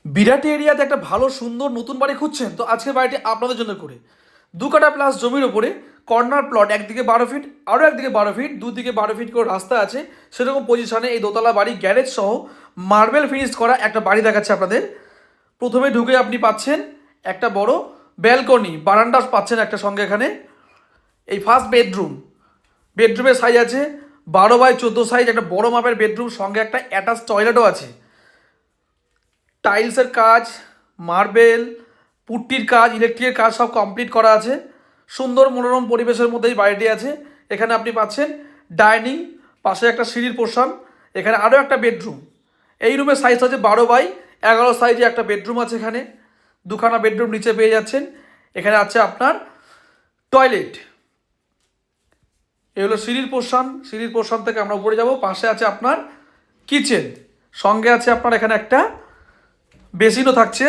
বিরাটি এরিয়াতে একটা ভালো সুন্দর নতুন বাড়ি খুঁজছেন তো আজকের বাড়িটি আপনাদের জন্য করে 2 কাঠা প্লাস জমির ওপরে কর্নার প্লট, একদিকে 12 ফিট আরও একদিকে 12 ফিট, দুদিকে 12 ফিট করে রাস্তা আছে। সেরকম পজিশনে এই দোতলা বাড়ি, গ্যারেজ সহ মার্বেল ফিনিশ করা একটা বাড়ি দেখাচ্ছে আপনাদের। প্রথমে ঢুকে আপনি পাচ্ছেন একটা বড় ব্যালকনি, বারান্দা পাচ্ছেন একটা সঙ্গে। এখানে এই ফার্স্ট বেডরুমের সাইজ আছে 12 বাই 14 সাইজ, একটা বড় মাপের বেডরুম, সঙ্গে একটা অ্যাটাচ টয়লেটও আছে। টাইলসের কাজ, মার্বেল, পুট্টির কাজ, ইলেকট্রিকের কাজ সব কমপ্লিট করা আছে। সুন্দর মনোরম পরিবেশের মধ্যেই বাড়িটি আছে। এখানে আপনি পাচ্ছেন ডাইনিং, পাশে একটা সিঁড়ির পোর্শন, এখানে আরও একটা বেডরুম। এই রুমের সাইজ হচ্ছে 12 বাই 11 সাইজে একটা বেডরুম আছে। এখানে 2খানা বেডরুম নিচে পেয়ে যাচ্ছেন। এখানে আছে আপনার টয়লেট। এই হলো সিঁড়ির পোর্শন থেকে আমরা উপরে যাব। পাশে আছে আপনার কিচেন, সঙ্গে আছে আপনার এখানে একটা বেসিনও থাকছে।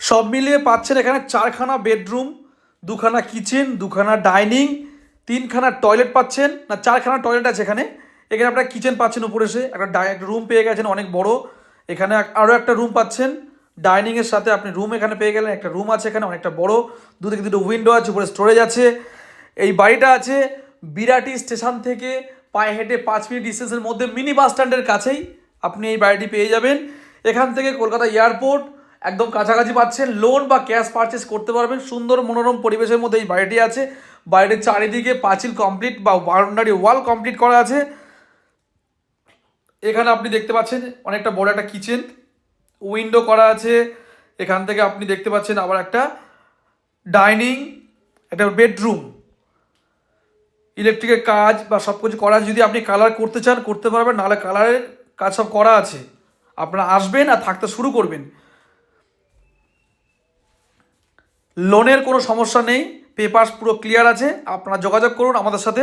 সব মিলিয়ে পাচ্ছেন এখানে 4খানা বেডরুম, 2খানা কিচেন, 2খানা ডাইনিং, 3খানা টয়লেট পাচ্ছেন। না, 4খানা টয়লেট আছে এখানে। এখানে আপনার কিচেন পাচ্ছেন, উপরে এসে একটা রুম পেয়ে গেছেন অনেক বড়। এখানে আরও একটা রুম পাচ্ছেন ডাইনিংয়ের সাথে। আপনি রুম এখানে পেয়ে গেলেন, একটা রুম আছে এখানে অনেকটা বড়, দুদিকে দুটো উইন্ডো আছে, উপরে স্টোরেজ আছে। এই বাড়িটা আছে বিরাটি স্টেশন থেকে পায়ে হেঁটে 5 মিনিট ডিস্টেন্সের মধ্যে, মিনি বাস স্ট্যান্ডের কাছেই আপনি এই বাড়িটি পেয়ে যাবেন। এখান থেকে কলকাতা এয়ারপোর্ট একদম কাছাকাছি পাচ্ছেন। লোন বা ক্যাশ পারচেস করতে পারবেন। সুন্দর মনোরম পরিবেশের মধ্যে এই বাড়িটি আছে। বাড়িটির চারিদিকে পাঁচিল কমপ্লিট বা বাউন্ডারি ওয়াল কমপ্লিট করা আছে। এখানে আপনি দেখতে পাচ্ছেন অনেকটা বড় একটা কিচেন, উইন্ডো করা আছে। এখান থেকে আপনি দেখতে পাচ্ছেন আবার একটা ডাইনিং, একটা বেডরুম, ইলেকট্রিকের কাজ বা সব কিছু করা। যদি আপনি কালার করতে চান করতে পারবেন, নাহলে কালারের কাজ সব করা আছে। আপনারা আসবেন আর থাকতে শুরু করবেন। লোনের কোনো সমস্যা নেই, পেপারস পুরো ক্লিয়ার আছে। আপনারা যোগাযোগ করুন আমাদের সাথে।